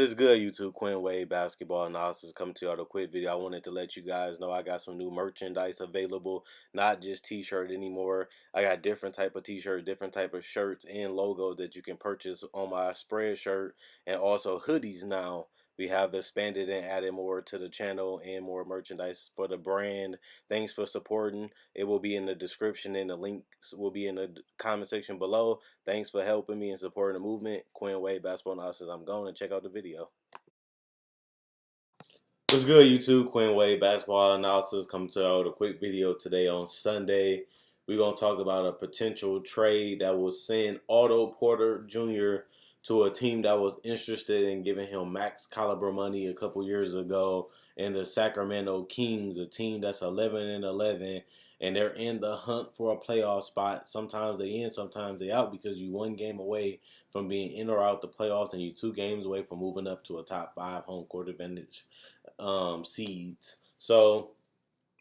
is good, YouTube? Quinn Wade Basketball Analysis coming to you on a quick video. I wanted to let you guys know I got some new merchandise available, not just t-shirt anymore. I got different type of t-shirt, different type of shirts and logos that you can purchase on my spread shirt, and also hoodies now. We have expanded and added more to the channel and more merchandise for the brand. Thanks for supporting. It will be in the description and the links will be in the comment section below. Thanks for helping me and supporting the movement. Quinn Wade Basketball Analysis. I'm going to check out the video. What's good, YouTube? Quinn Wade Basketball Analysis coming to out a quick video today on Sunday. We're going to talk about a potential trade that will send Otto Porter Jr. to a team that was interested in giving him max caliber money a couple years ago, and the Sacramento Kings, a team that's 11-11, and they're in the hunt for a playoff spot. Sometimes they in, sometimes they out, because you one game away from being in or out the playoffs, and you 2 games away from moving up to a top 5 home court advantage seeds. So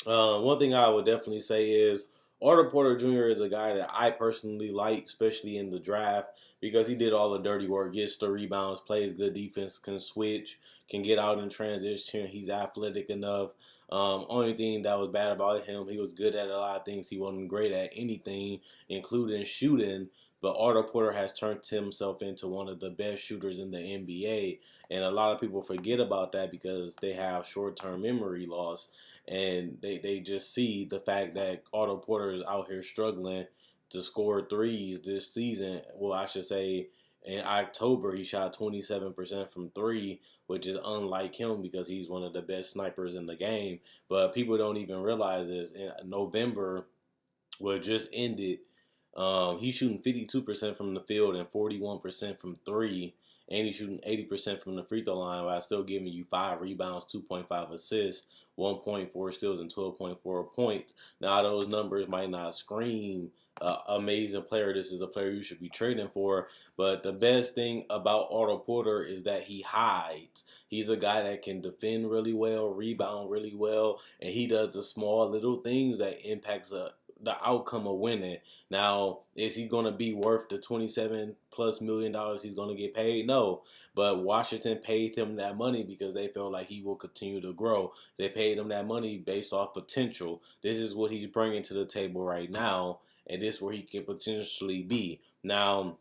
one thing I would definitely say is Otto Porter Jr. is a guy that I personally like, especially in the draft, because he did all the dirty work, gets the rebounds, plays good defense, can switch, can get out in transition. He's athletic enough. Only thing that was bad about him, he was good at a lot of things. He wasn't great at anything, including shooting. But Otto Porter has turned himself into one of the best shooters in the NBA. And a lot of people forget about that because they have short-term memory loss. And they just see the fact that Otto Porter is out here struggling to score threes this season. Well, I should say in October he shot 27% from 3, which is unlike him because he's one of the best snipers in the game. But people don't even realize this. In November, what just ended, he's shooting 52% from the field and 41% from 3. And he's shooting 80% from the free throw line while still giving you 5 rebounds, 2.5 assists, 1.4 steals, and 12.4 points. Now, those numbers might not scream amazing player. This is a player you should be trading for. But the best thing about Otto Porter is that he hides. He's a guy that can defend really well, rebound really well, and he does the small little things that impacts the outcome of winning. Now, is he going to be worth the $27+ million he's going to get paid? No. But Washington paid him that money because they felt like he will continue to grow. They paid him that money based off potential. This is what he's bringing to the table right now, and this is where he can potentially be. Now,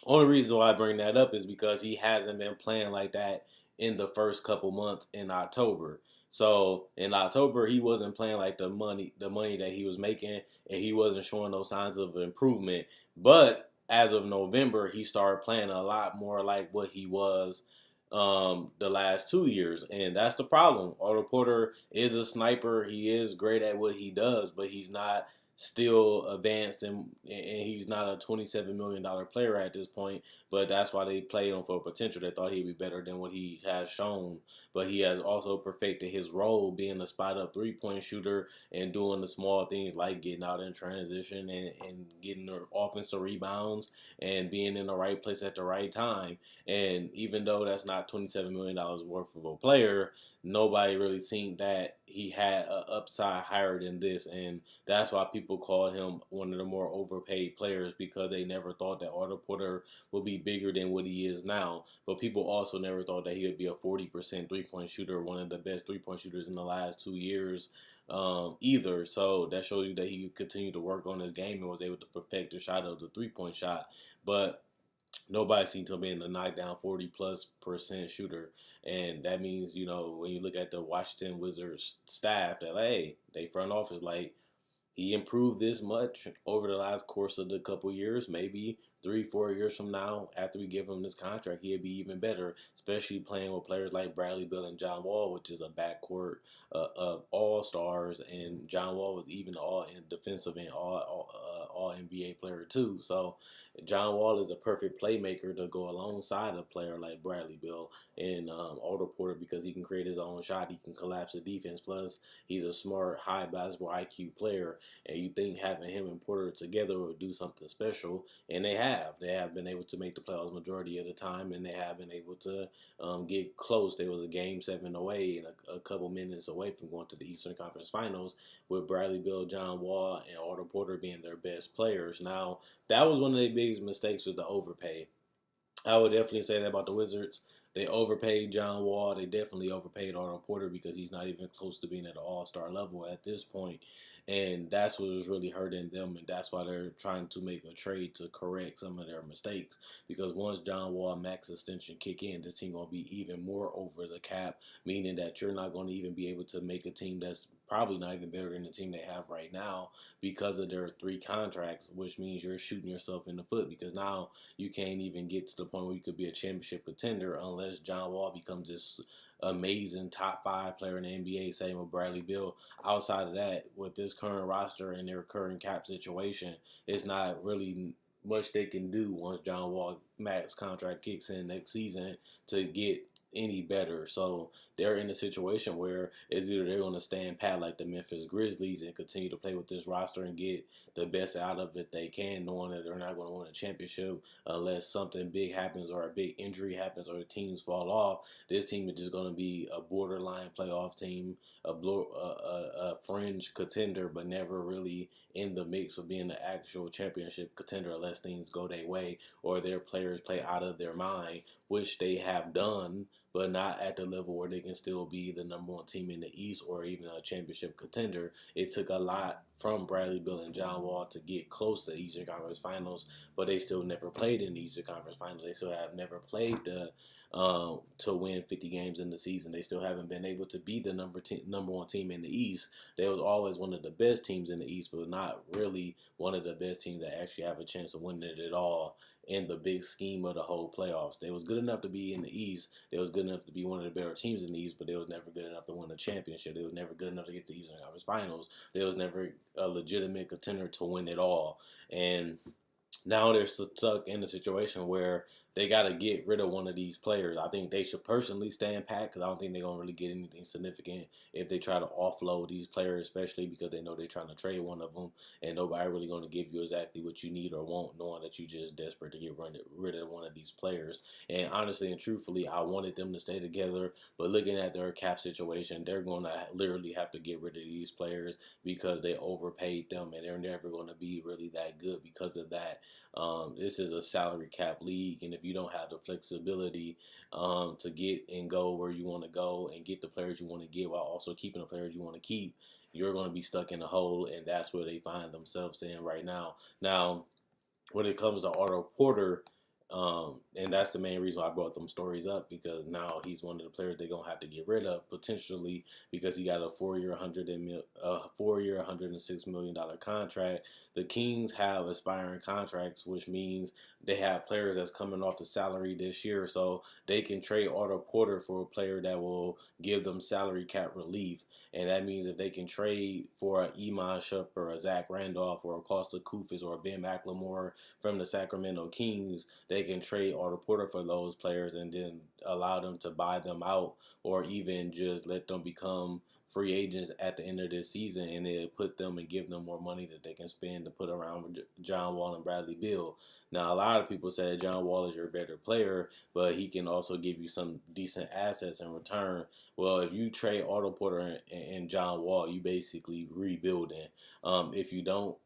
only reason why I bring that up is because he hasn't been playing like that in the first couple months in October. So in October, he wasn't playing like the money that he was making, and he wasn't showing those signs of improvement. But as of November, he started playing a lot more like what he was the last 2 years, and that's the problem. Otto Porter is a sniper. He is great at what he does, but he's not still advanced, and he's not a $27 million player at this point. But that's why they play him for potential. They thought he'd be better than what he has shown. But he has also perfected his role, being a spot-up three-point shooter and doing the small things like getting out in transition and getting the offensive rebounds and being in the right place at the right time. And even though that's not $27 million worth of a player, nobody really seen that he had an upside higher than this. And that's why people called him one of the more overpaid players, because they never thought that Otto Porter would be bigger than what he is now. But people also never thought that he would be a 40% three-point shooter, one of the best three-point shooters in the last 2 years either. So that shows you that he continued to work on his game and was able to perfect the shot of the three-point shot. But nobody seems to be in the knockdown 40+% shooter. And that means, when you look at the Washington Wizards staff, that, hey, they front office, like, he improved this much over the last course of the couple years. Maybe 3-4 years from now, after we give him this contract, he'll be even better, especially playing with players like Bradley Beal and John Wall, which is a backcourt of all-stars. And John Wall was even all in defensive and all NBA player too. So John Wall is a perfect playmaker to go alongside a player like Bradley Beal and Otto Porter, because he can create his own shot. He can collapse the defense. Plus, he's a smart, high basketball IQ player. And you think having him and Porter together would do something special. And they have. They have been able to make the playoffs majority of the time, and they have been able to get close. There was a Game 7 away and a couple minutes away from going to the Eastern Conference Finals, with Bradley Beal, John Wall, and Otto Porter being their best players. Now, that was one of their biggest mistakes, was the overpay. I would definitely say that about the Wizards. They overpaid John Wall. They definitely overpaid Otto Porter because he's not even close to being at the All-Star level at this point. And that's what was really hurting them, and that's why they're trying to make a trade to correct some of their mistakes. Because once John Wall max extension kick in, this team gonna be even more over the cap, meaning that you're not going to even be able to make a team that's probably not even better than the team they have right now because of their 3 contracts, which means you're shooting yourself in the foot because now you can't even get to the point where you could be a championship contender unless John Wall becomes this amazing top 5 player in the NBA. Same with Bradley Beal. Outside of that, with this current roster and their current cap situation, it's not really much they can do once John Wall max contract kicks in next season to get any better. So they're in a situation where it's either they're going to stand pat like the Memphis Grizzlies and continue to play with this roster and get the best out of it they can, knowing that they're not going to win a championship unless something big happens or a big injury happens or the teams fall off. This team is just going to be a borderline playoff team, a fringe contender, but never really in the mix for being the actual championship contender unless things go their way or their players play out of their mind, which they have done, but not at the level where they can still be the #1 team in the East or even a championship contender. It took a lot from Bradley Beal and John Wall to get close to the Eastern Conference Finals, but they still never played in the Eastern Conference Finals. They still have never played to win 50 games in the season. They still haven't been able to be the #1 team in the East. They was always one of the best teams in the East, but not really one of the best teams that actually have a chance of winning it at all in the big scheme of the whole playoffs. They was good enough to be in the East. They was good enough to be one of the better teams in the East, but they was never good enough to win a championship. They was never good enough to get to the Eastern Conference Finals. They was never a legitimate contender to win it all. And now they're stuck in a situation where they got to get rid of one of these players. I think they should personally stand pat because I don't think they're going to really get anything significant if they try to offload these players, especially because they know they're trying to trade one of them and nobody really going to give you exactly what you need or want, knowing that you're just desperate to get rid of one of these players. And honestly and truthfully, I wanted them to stay together, but looking at their cap situation, they're going to literally have to get rid of these players because they overpaid them and they're never going to be really that good because of that. This is a salary cap league, and if you don't have the flexibility to get and go where you want to go and get the players you want to get while also keeping the players you want to keep, you're going to be stuck in a hole, and that's where they find themselves in right now. Now, when it comes to Otto Porter, and that's the main reason why I brought them stories up because now he's one of the players they're gonna have to get rid of potentially because he got a 4-year, $106 million contract. The Kings have aspiring contracts, which means they have players that's coming off the salary this year, so they can trade Otto Porter for a player that will give them salary cap relief. And that means if they can trade for an Iman Shumpert, a Zach Randolph, or a Costa Koufis, or a Ben McLemore from the Sacramento Kings, they can trade Otto Porter for those players and then allow them to buy them out or even just let them become free agents at the end of this season and it put them and give them more money that they can spend to put around John Wall and Bradley Beal. Now, a lot of people say John Wall is your better player, but he can also give you some decent assets in return. Well, if you trade Otto Porter and John Wall, you basically rebuilding. If you don't,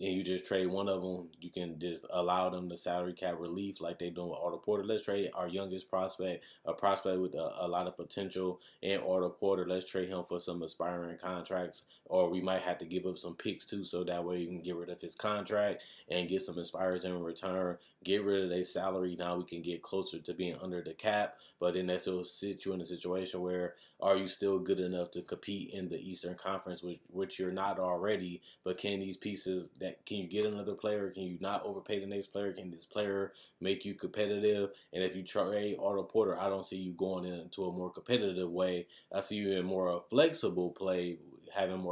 and you just trade one of them, you can just allow them the salary cap relief like they doing with Otto Porter. Let's trade our youngest prospect, a prospect with a lot of potential, and Otto Porter. Let's trade him for some aspiring contracts, or we might have to give up some picks too, so that way you can get rid of his contract and get some aspirers in return. Get rid of their salary. Now we can get closer to being under the cap, but then that still sit you in a situation where are you still good enough to compete in the Eastern Conference, which you're not already, but can these pieces that can you get another player? Can you not overpay the next player? Can this player make you competitive? And if you trade Otto Porter, I don't see you going into a more competitive way. I see you in more flexible play, having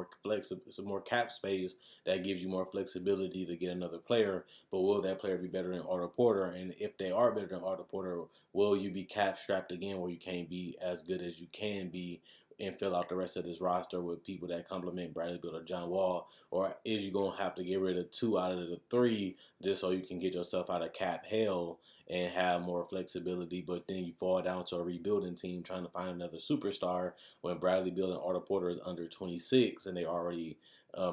some more cap space that gives you more flexibility to get another player. But will that player be better than Otto Porter? And if they are better than Otto Porter, will you be cap strapped again where you can't be as good as you can be and fill out the rest of this roster with people that complement Bradley Beal or John Wall? Or is you going to have to get rid of 2 out of the 3 just so you can get yourself out of cap hell and have more flexibility, but then you fall down to a rebuilding team trying to find another superstar when Bradley Beal and Otto Porter is under 26 and they already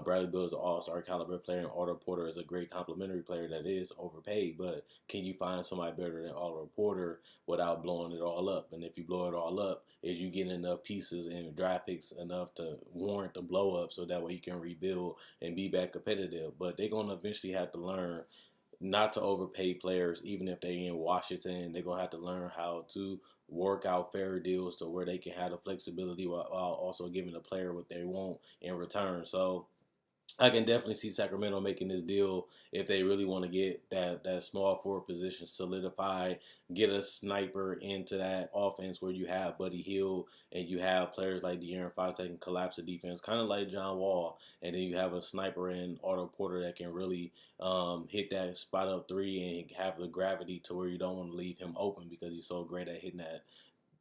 Bradley Beal is an all-star caliber player, and Otto Porter is a great complementary player that is overpaid. But can you find somebody better than Otto Porter without blowing it all up? And if you blow it all up, is you getting enough pieces and draft picks enough to warrant the blow up so that way you can rebuild and be back competitive? But they're going to eventually have to learn not to overpay players, even if they're in Washington. They're going to have to learn how to work out fair deals to where they can have the flexibility while also giving the player what they want in return. So I can definitely see Sacramento making this deal if they really want to get that small forward position solidified, get a sniper into that offense where you have Buddy Hield and you have players like De'Aaron Fox that can collapse the defense, kind of like John Wall, and then you have a sniper in Otto Porter that can really hit that spot up three and have the gravity to where you don't want to leave him open because he's so great at hitting that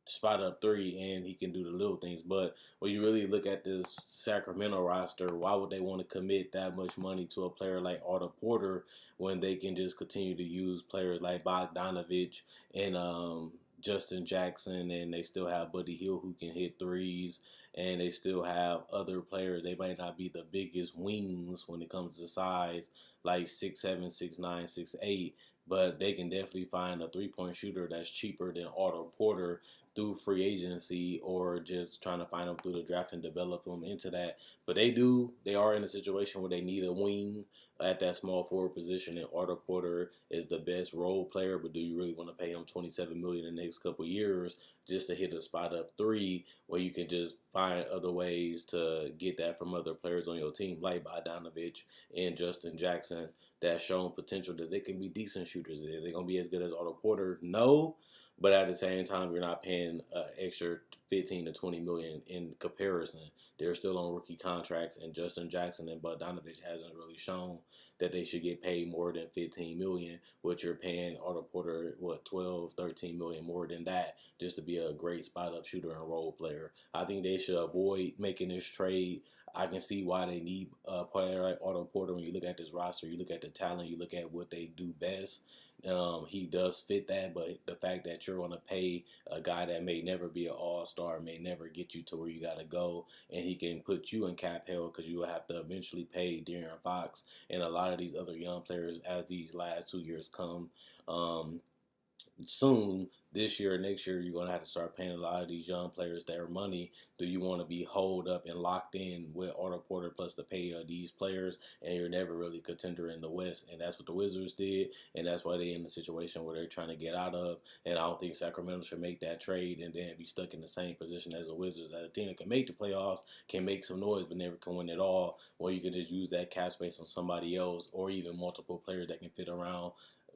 spot up three and he can do the little things. But when you really look at this Sacramento roster, why would they want to commit that much money to a player like Otto Porter when they can just continue to use players like Bogdanovich and Justin Jackson, and they still have Buddy Hield who can hit threes, and they still have other players. They might not be the biggest wings when it comes to size, like 6'7", 6'9", 6'8", but they can definitely find a three-point shooter that's cheaper than Otto Porter through free agency or just trying to find them through the draft and develop them into that. But they are in a situation where they need a wing at that small forward position, and Otto Porter is the best role player. But do you really want to pay him $27 million in the next couple of years just to hit a spot up three where you can just find other ways to get that from other players on your team like Bogdanovich and Justin Jackson that's shown potential that they can be decent shooters? Are they going to be as good as Otto Porter? No. But at the same time, you're not paying extra 15 to 20 million in comparison. They're still on rookie contracts, and Justin Jackson and Bogdanovich hasn't really shown that they should get paid more than 15 million, which you're paying Otto Porter 12, 13 million more than that just to be a great spot up shooter and role player. I think they should avoid making this trade. I can see why they need a player like Otto Porter. When you look at this roster, you look at the talent, you look at what they do best. He does fit that, but the fact that you're going to pay a guy that may never be an all-star, may never get you to where you got to go, and he can put you in cap hell because you will have to eventually pay De'Aaron Fox and a lot of these other young players as these last 2 years come. Soon, this year, next year, you're going to have to start paying a lot of these young players their money. Do you want to be holed up and locked in with Otto Porter plus the pay of these players, and you're never really a contender in the West? And that's what the Wizards did, and that's why they're in the situation where they're trying to get out of. And I don't think Sacramento should make that trade and then be stuck in the same position as the Wizards. As a team that can make the playoffs, can make some noise, but never can win it all, or you can just use that cap space on somebody else, or even multiple players that can fit around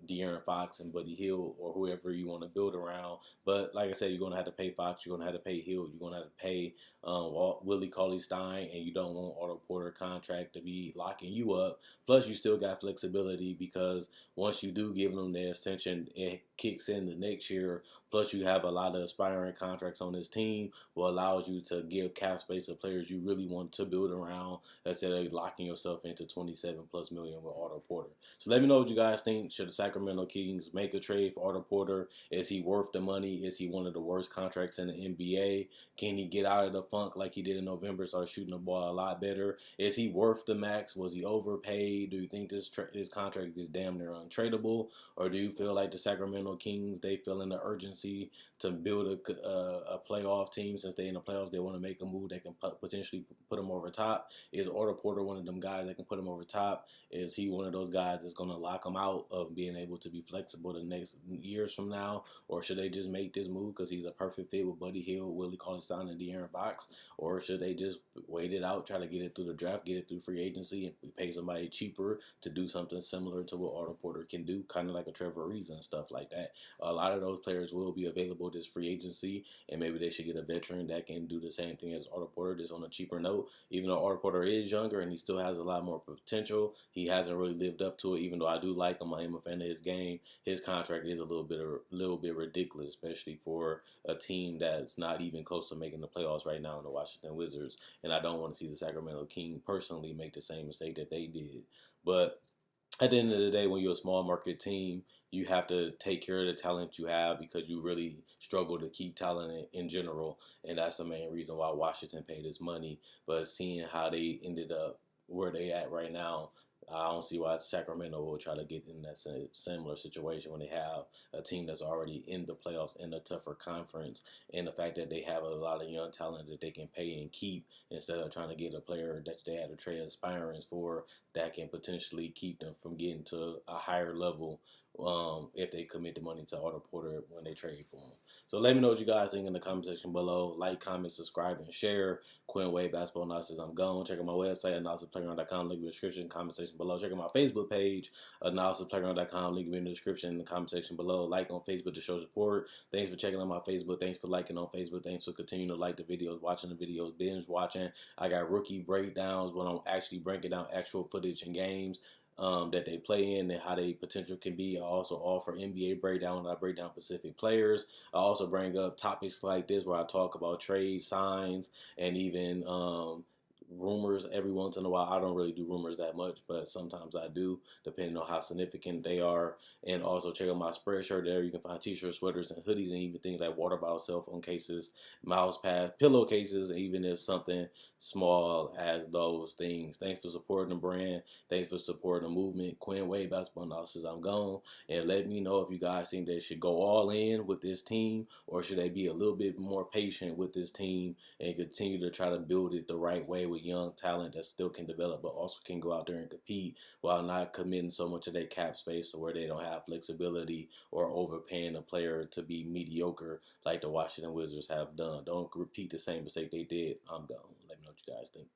De'Aaron Fox and Buddy Hield or whoever you want to build around. But like I said, you're going to have to pay Fox, you're going to have to pay Hield, you're going to have to pay Willie Cauley-Stein, and you don't want Otto Porter contract to be locking you up. Plus, you still got flexibility because once you do give them the extension, it kicks in the next year. Plus, you have a lot of aspiring contracts on this team, will allow you to give cap space to players you really want to build around instead of locking yourself into 27 plus million with Otto Porter. So let me know what you guys think. Should the Sacramento Kings make a trade for Otto Porter? Is he worth the money? Is he one of the worst contracts in the NBA? Can he get out of the funk like he did in November, start shooting the ball a lot better? Is he worth the max? Was he overpaid? Do you think this contract is damn near untradeable? Or do you feel like the Sacramento Kings, they feel in the urgency to build a playoff team? Since they're in the playoffs, they want to make a move that can potentially put them over top? Is Otto Porter one of them guys that can put him over top? Is he one of those guys that's going to lock him out of being able to be flexible the next years from now? Or should they just make this move because he's a perfect fit with Buddy Hield, Willie Cauley-Stein, and De'Aaron Fox? Or should they just wait it out, try to get it through the draft, get it through free agency, and pay somebody cheaper to do something similar to what Otto Porter can do, kind of like a Trevor Ariza and stuff like that? A lot of those players will be available this free agency, and maybe they should get a veteran that can do the same thing as Otto Porter, just on a cheaper note. Even though Otto Porter is younger and he still has a lot more potential, he hasn't really lived up to it. Even though I do like him, I am a fan of his game. His contract is a little bit ridiculous, especially for a team that's not even close to making the playoffs right now in the Washington Wizards. And I don't want to see the Sacramento Kings personally make the same mistake that they did. But at the end of the day, when you're a small market team, you have to take care of the talent you have because you really struggle to keep talent in general. And that's the main reason why Washington paid his money. But seeing how they ended up where they at right now. I don't see why Sacramento will try to get in that similar situation when they have a team that's already in the playoffs in a tougher conference, and the fact that they have a lot of young talent that they can pay and keep instead of trying to get a player that they had to trade aspirants for that can potentially keep them from getting to a higher level if they commit the money to Otto Porter when they trade for him. So let me know what you guys think in the comment section below. Like, comment, subscribe, and share. Quinn Wade Basketball Analysis. I'm gone. Check out my website, analysisplayground.com. Link in the description, comment section below. Check out my Facebook page, analysisplayground.com. Link in the description in the comment section below. Like on Facebook to show support. Thanks for checking out my Facebook. Thanks for liking on Facebook. Thanks for continuing to like the videos, watching the videos, binge watching. I got rookie breakdowns when I'm actually breaking down actual footage and games that they play in and how they potential can be. I also offer NBA breakdown. I break down specific players. I also bring up topics like this where I talk about trade signs and even rumors every once in a while. I don't really do rumors that much, but sometimes I do, depending on how significant they are. And also check out my Spreadshirt there. You can find t-shirts, sweaters, and hoodies, and even things like water bottle, cell phone cases, mouse pad, pillowcases, even if something small as those things. Thanks for supporting the brand. Thanks for supporting the movement. Quinn Wade Basketball Analysis. I'm gone. And let me know if you guys think they should go all in with this team or should they be a little bit more patient with this team and continue to try to build it the right way with young talent that still can develop but also can go out there and compete while not committing so much of their cap space to where they don't have flexibility or overpaying a player to be mediocre like the Washington Wizards have done. Don't repeat the same mistake they did. I'm gone. Let me know what you guys think.